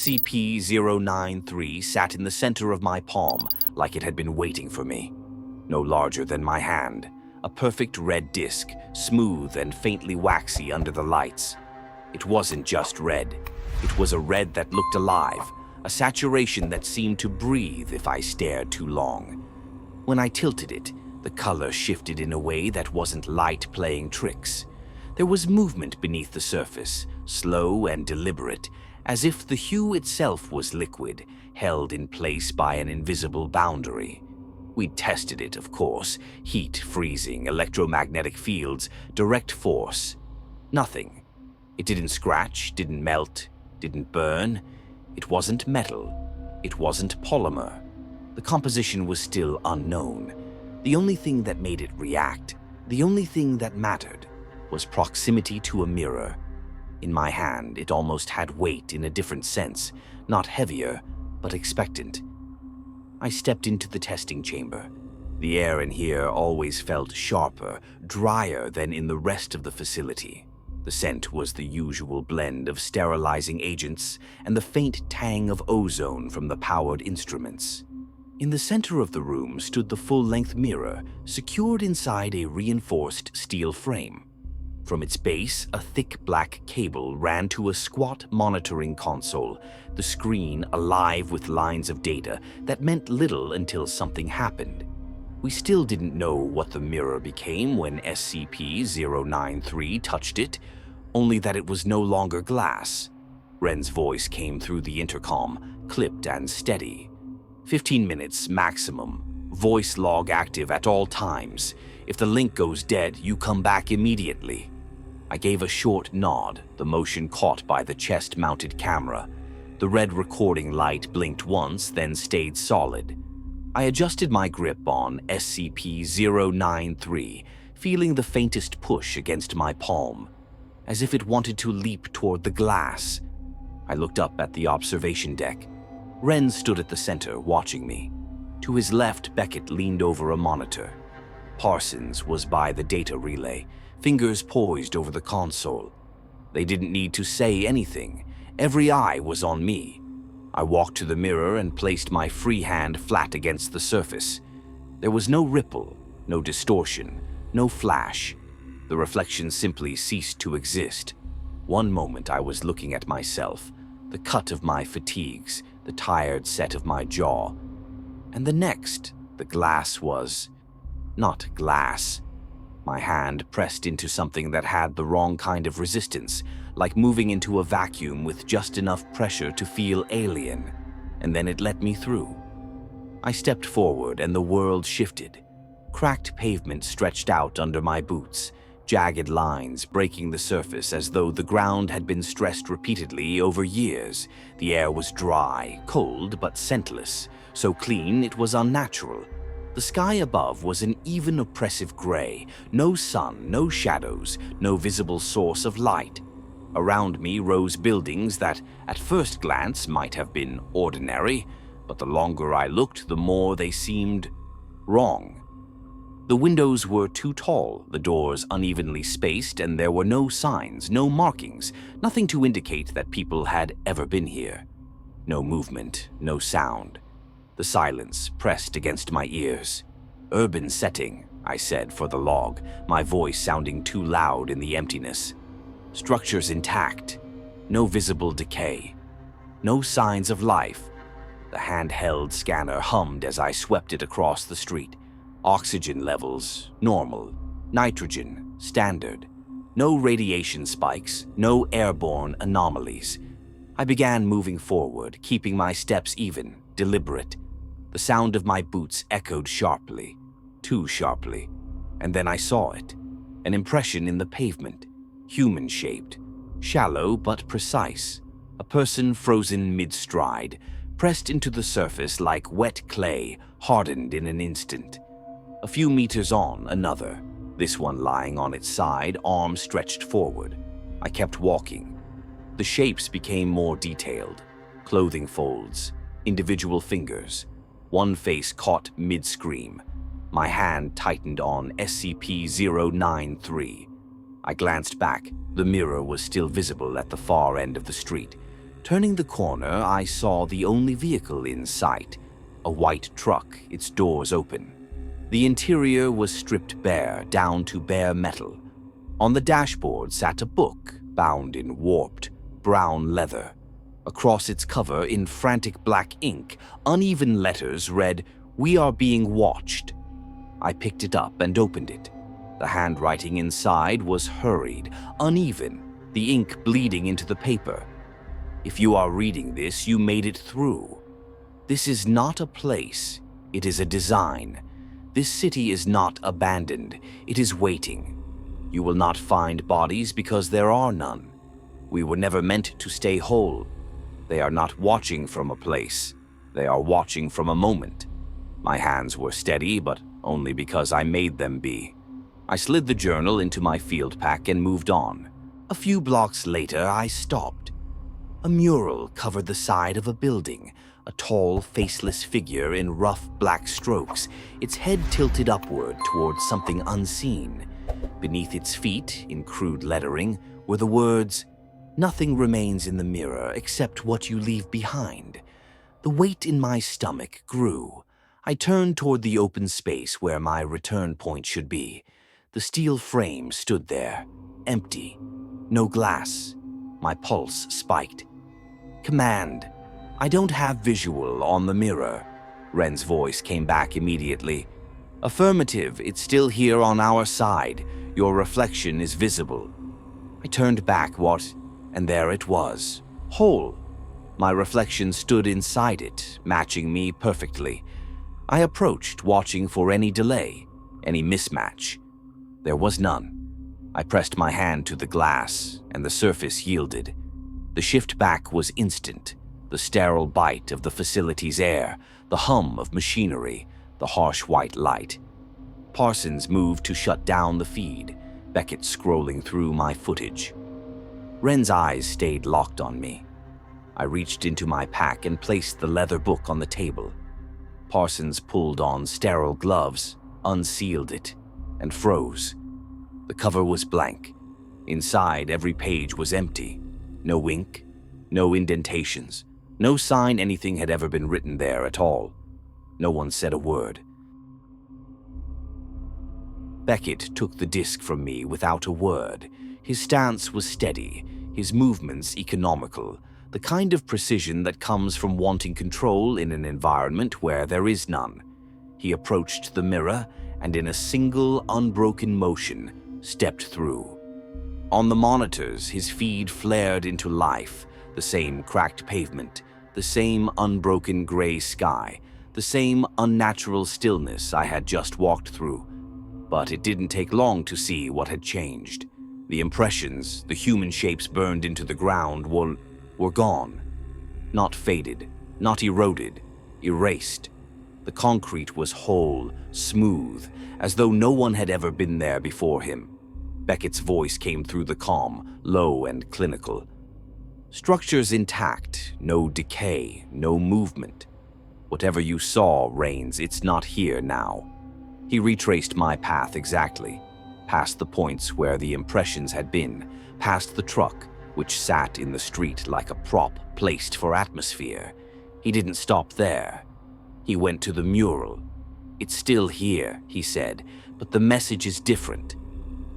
SCP-093 sat in the center of my palm like it had been waiting for me. No larger than my hand, a perfect red disc, smooth and faintly waxy under the lights. It wasn't just red. It was a red that looked alive, a saturation that seemed to breathe if I stared too long. When I tilted it, the color shifted in a way that wasn't light playing tricks. There was movement beneath the surface, slow and deliberate, as if the hue itself was liquid, held in place by an invisible boundary. We'd tested it, of course. Heat, freezing, electromagnetic fields, direct force. Nothing. It didn't scratch, didn't melt, didn't burn. It wasn't metal. It wasn't polymer. The composition was still unknown. The only thing that made it react, the only thing that mattered, was proximity to a mirror. In my hand, it almost had weight in a different sense, not heavier, but expectant. I stepped into the testing chamber. The air in here always felt sharper, drier than in the rest of the facility. The scent was the usual blend of sterilizing agents and the faint tang of ozone from the powered instruments. In the center of the room stood the full-length mirror, secured inside a reinforced steel frame. From its base, a thick black cable ran to a squat monitoring console, the screen alive with lines of data that meant little until something happened. We still didn't know what the mirror became when SCP-093 touched it, only that it was no longer glass. Ren's voice came through the intercom, clipped and steady. 15 minutes maximum. Voice log active at all times. If the link goes dead, you come back immediately. I gave a short nod, the motion caught by the chest-mounted camera. The red recording light blinked once, then stayed solid. I adjusted my grip on SCP-093, feeling the faintest push against my palm, as if it wanted to leap toward the glass. I looked up at the observation deck. Ren stood at the center, watching me. To his left, Beckett leaned over a monitor. Parsons was by the data relay, fingers poised over the console. They didn't need to say anything. Every eye was on me. I walked to the mirror and placed my free hand flat against the surface. There was no ripple, no distortion, no flash. The reflection simply ceased to exist. One moment I was looking at myself, the cut of my fatigues, the tired set of my jaw. And the next, the glass was not glass. My hand pressed into something that had the wrong kind of resistance, like moving into a vacuum with just enough pressure to feel alien, and then it let me through. I stepped forward and the world shifted. Cracked pavement stretched out under my boots, jagged lines breaking the surface as though the ground had been stressed repeatedly over years. The air was dry, cold, but scentless, so clean it was unnatural. The sky above was an even oppressive gray, no sun, no shadows, no visible source of light. Around me rose buildings that, at first glance, might have been ordinary, but the longer I looked, the more they seemed wrong. The windows were too tall, the doors unevenly spaced, and there were no signs, no markings, nothing to indicate that people had ever been here. No movement, no sound. The silence pressed against my ears. "Urban setting," I said for the log, my voice sounding too loud in the emptiness. Structures intact. No visible decay. No signs of life. The handheld scanner hummed as I swept it across the street. Oxygen levels, normal. Nitrogen, standard. No radiation spikes, no airborne anomalies. I began moving forward, keeping my steps even, deliberate. The sound of my boots echoed sharply, too sharply, and then I saw it. An impression in the pavement, human-shaped, shallow but precise. A person frozen mid-stride, pressed into the surface like wet clay, hardened in an instant. A few meters on, another, this one lying on its side, arms stretched forward. I kept walking. The shapes became more detailed. Clothing folds, individual fingers. One face caught mid-scream. My hand tightened on SCP-093. I glanced back. The mirror was still visible at the far end of the street. Turning the corner, I saw the only vehicle in sight, a white truck, its doors open. The interior was stripped bare, down to bare metal. On the dashboard sat a book, bound in warped, brown leather. Across its cover, in frantic black ink, uneven letters read, "We are being watched." I picked it up and opened it. The handwriting inside was hurried, uneven, the ink bleeding into the paper. "If you are reading this, you made it through. This is not a place, it is a design. This city is not abandoned, it is waiting. You will not find bodies because there are none. We were never meant to stay whole. They are not watching from a place, they are watching from a moment." My hands were steady, but only because I made them be. I slid the journal into my field pack and moved on. A few blocks later, I stopped. A mural covered the side of a building, a tall, faceless figure in rough black strokes, its head tilted upward towards something unseen. Beneath its feet, in crude lettering, were the words, "Nothing remains in the mirror except what you leave behind." The weight in my stomach grew. I turned toward the open space where my return point should be. The steel frame stood there, empty, no glass. My pulse spiked. "Command, I don't have visual on the mirror." Ren's voice came back immediately. "Affirmative, it's still here on our side. Your reflection is visible." I turned back, and there it was, whole. My reflection stood inside it, matching me perfectly. I approached, watching for any delay, any mismatch. There was none. I pressed my hand to the glass, and the surface yielded. The shift back was instant. The sterile bite of the facility's air, the hum of machinery, the harsh white light. Parsons moved to shut down the feed, Beckett scrolling through my footage. Ren's eyes stayed locked on me. I reached into my pack and placed the leather book on the table. Parsons pulled on sterile gloves, unsealed it, and froze. The cover was blank. Inside, every page was empty. No ink, no indentations, no sign anything had ever been written there at all. No one said a word. Beckett took the disc from me without a word. His stance was steady, his movements economical, the kind of precision that comes from wanting control in an environment where there is none. He approached the mirror and in a single, unbroken motion, stepped through. On the monitors, his feed flared into life, the same cracked pavement, the same unbroken gray sky, the same unnatural stillness I had just walked through. But it didn't take long to see what had changed. The impressions, the human shapes burned into the ground were gone. Not faded, not eroded, erased. The concrete was whole, smooth, as though no one had ever been there before him. Beckett's voice came through the calm, low and clinical. "Structures intact, no decay, no movement. Whatever you saw, Rains, it's not here now." He retraced my path exactly, past the points where the impressions had been, past the truck, which sat in the street like a prop placed for atmosphere. He didn't stop there. He went to the mural. "It's still here," he said, "but the message is different."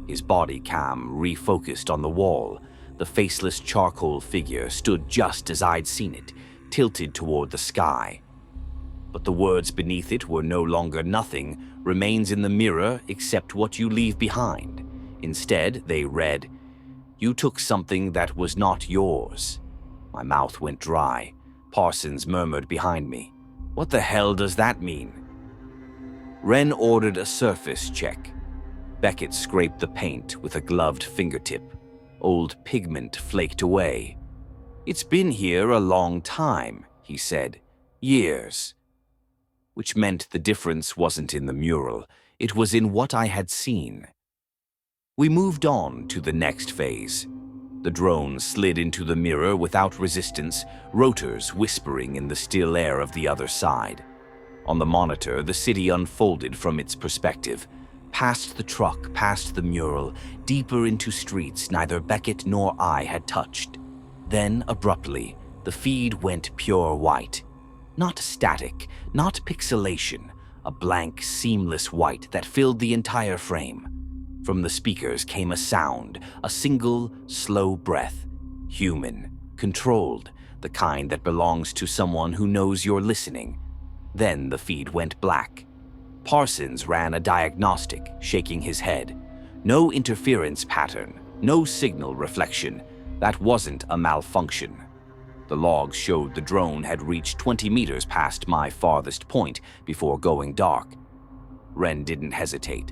His body cam refocused on the wall. The faceless charcoal figure stood just as I'd seen it, tilted toward the sky. But the words beneath it were no longer "nothing remains in the mirror except what you leave behind." Instead, they read, "You took something that was not yours." My mouth went dry. Parsons murmured behind me, "What the hell does that mean?" Ren ordered a surface check. Beckett scraped the paint with a gloved fingertip. Old pigment flaked away. "It's been here a long time," he said. "Years." Which meant the difference wasn't in the mural, it was in what I had seen. We moved on to the next phase. The drone slid into the mirror without resistance, rotors whispering in the still air of the other side. On the monitor, the city unfolded from its perspective, past the truck, past the mural, deeper into streets neither Beckett nor I had touched. Then, abruptly, The feed went pure white. Not static, not pixelation, a blank, seamless white that filled the entire frame. From the speakers came a sound, a single, slow breath. Human, controlled, the kind that belongs to someone who knows you're listening. Then the feed went black. Parsons ran a diagnostic, shaking his head. No interference pattern, no signal reflection. That wasn't a malfunction. The logs showed the drone had reached 20 meters past my farthest point before going dark. Wren didn't hesitate.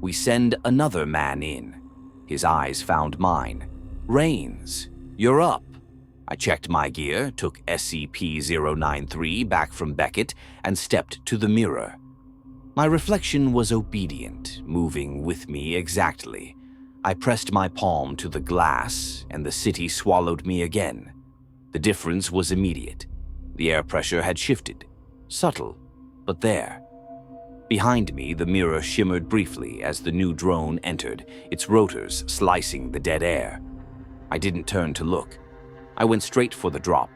We send another man in. His eyes found mine. Rains, you're up. I checked my gear, took SCP-093 back from Beckett, and stepped to the mirror. My reflection was obedient, moving with me exactly. I pressed my palm to the glass, and the city swallowed me again. The difference was immediate. The air pressure had shifted. Subtle, but there. Behind me, the mirror shimmered briefly as the new drone entered, its rotors slicing the dead air. I didn't turn to look. I went straight for the drop.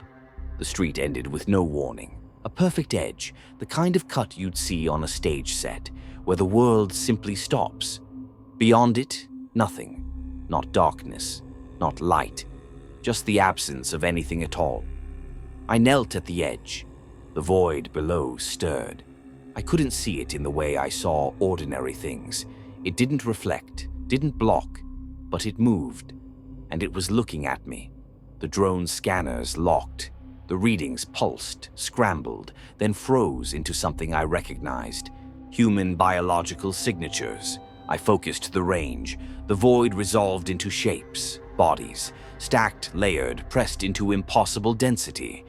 The street ended with no warning. A perfect edge, the kind of cut you'd see on a stage set, where the world simply stops. Beyond it, nothing. Not darkness, not light. Just the absence of anything at all. I knelt at the edge. The void below stirred. I couldn't see it in the way I saw ordinary things. It didn't reflect, didn't block, but it moved, and it was looking at me. The drone scanners locked. The readings pulsed, scrambled, then froze into something I recognized. Human biological signatures. I focused the range. The void resolved into shapes, bodies, stacked, layered, pressed into impossible density.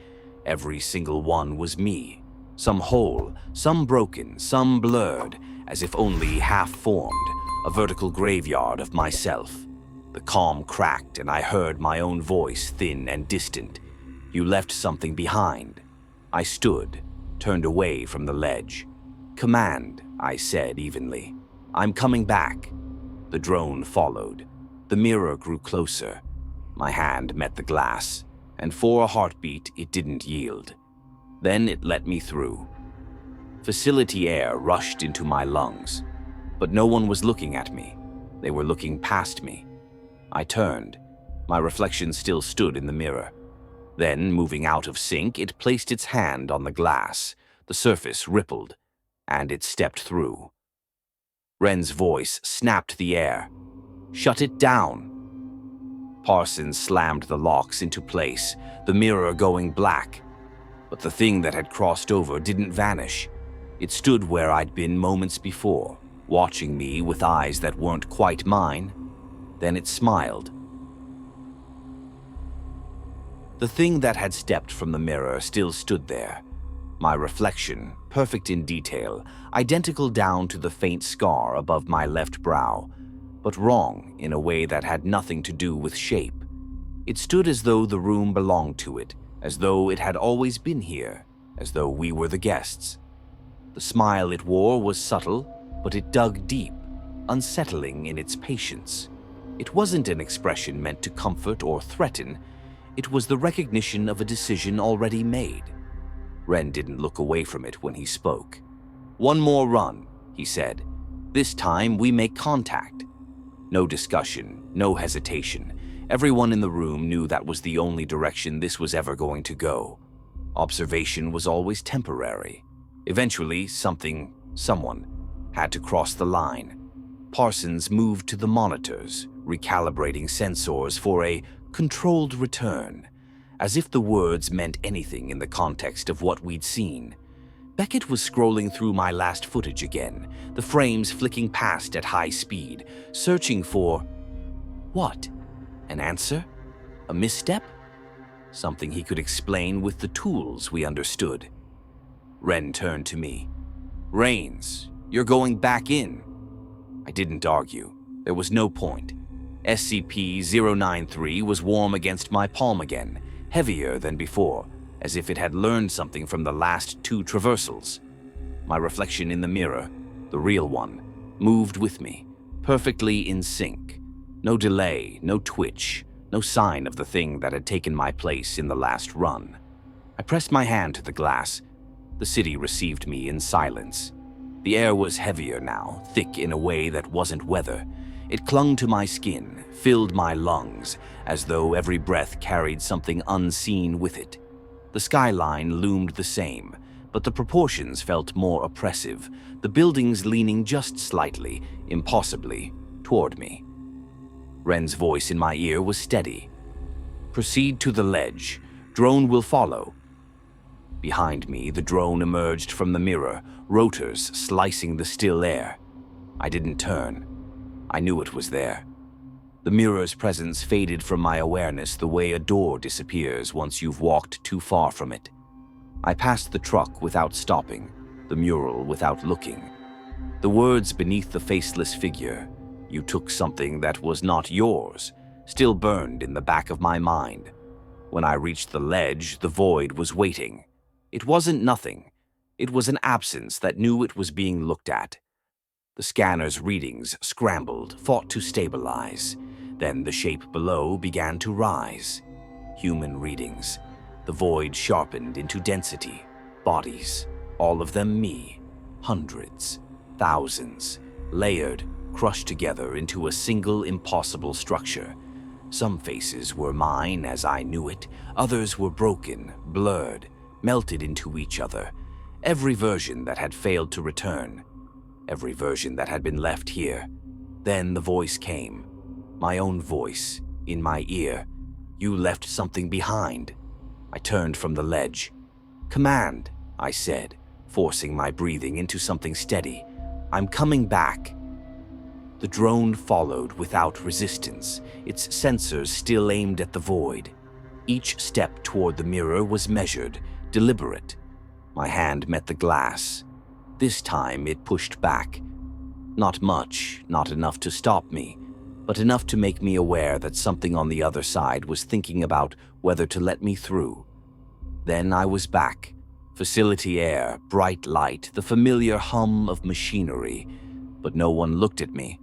Every single one was me. Some whole, some broken, some blurred, as if only half-formed, a vertical graveyard of myself. The calm cracked, and I heard my own voice, thin and distant. You left something behind. I stood, turned away from the ledge. Command, I said evenly. I'm coming back. The drone followed. The mirror grew closer. My hand met the glass, and for a heartbeat, it didn't yield. Then it let me through. Facility air rushed into my lungs, but no one was looking at me. They were looking past me. I turned. My reflection still stood in the mirror. Then, moving out of sync, it placed its hand on the glass. The surface rippled, and it stepped through. Wren's voice snapped the air. Shut it down. Parsons slammed the locks into place, the mirror going black. But the thing that had crossed over didn't vanish. It stood where I'd been moments before, watching me with eyes that weren't quite mine. Then it smiled. The thing that had stepped from the mirror still stood there. My reflection, perfect in detail, identical down to the faint scar above my left brow, but wrong in a way that had nothing to do with shape. It stood as though the room belonged to it, as though it had always been here, as though we were the guests. The smile it wore was subtle, but it dug deep, unsettling in its patience. It wasn't an expression meant to comfort or threaten. It was the recognition of a decision already made. Wren didn't look away from it when he spoke. "One more run," he said. "This time we make contact." No discussion, no hesitation. Everyone in the room knew that was the only direction this was ever going to go. Observation was always temporary. Eventually, someone, had to cross the line. Parsons moved to the monitors, recalibrating sensors for a controlled return, as if the words meant anything in the context of what we'd seen. Beckett was scrolling through my last footage again, the frames flicking past at high speed, searching for... what? An answer? A misstep? Something he could explain with the tools we understood. Wren turned to me. "Rains, you're going back in." I didn't argue. There was no point. SCP-093 was warm against my palm again, heavier than before, as if it had learned something from the last two traversals. My reflection in the mirror, the real one, moved with me, perfectly in sync. No delay, no twitch, No sign of the thing that had taken my place in the last run. I pressed my hand to the glass. The city received me in silence. The air was heavier now, thick in a way that wasn't weather. It clung to my skin, filled my lungs, as though every breath carried something unseen with it. The skyline loomed the same, but the proportions felt more oppressive, the buildings leaning just slightly, impossibly, toward me. Ren's voice in my ear was steady. "Proceed to the ledge. Drone will follow." Behind me, the drone emerged from the mirror, rotors slicing the still air. I didn't turn. I knew it was there. The mirror's presence faded from my awareness the way a door disappears once you've walked too far from it. I passed the truck without stopping, the mural without looking. The words beneath the faceless figure, "You took something that was not yours," still burned in the back of my mind. When I reached the ledge, the void was waiting. It wasn't nothing. It was an absence that knew it was being looked at. The scanner's readings scrambled, fought to stabilize. Then the shape below began to rise. Human readings. The void sharpened into density. Bodies. All of them me. Hundreds. Thousands. Layered, crushed together into a single impossible structure. Some faces were mine as I knew it. Others were broken, blurred, melted into each other. Every version that had failed to return. Every version that had been left here. Then the voice came. My own voice, in my ear. "You left something behind." I turned from the ledge. "Command," I said, forcing my breathing into something steady. "I'm coming back." The drone followed without resistance, its sensors still aimed at the void. Each step toward the mirror was measured, deliberate. My hand met the glass. This time it pushed back. Not much, not enough to stop me, but enough to make me aware that something on the other side was thinking about whether to let me through. Then I was back. Facility air, bright light, the familiar hum of machinery. But no one looked at me.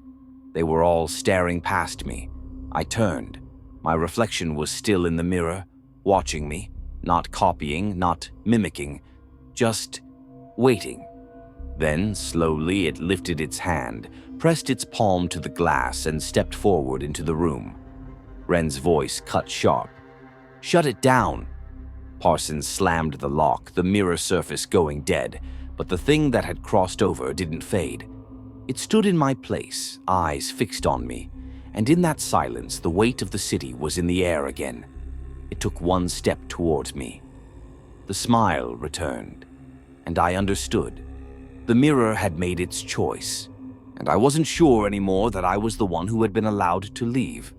They were all staring past me. I turned. My reflection was still in the mirror, watching me, not copying, not mimicking, just waiting. Then, slowly, it lifted its hand, pressed its palm to the glass, and stepped forward into the room. Ren's voice cut sharp. "Shut it down!" Parsons slammed the lock, the mirror surface going dead, but the thing that had crossed over didn't fade. It stood in my place, eyes fixed on me, and in that silence the weight of the city was in the air again. It took one step toward me. The smile returned, and I understood. The mirror had made its choice, and I wasn't sure anymore that I was the one who had been allowed to leave.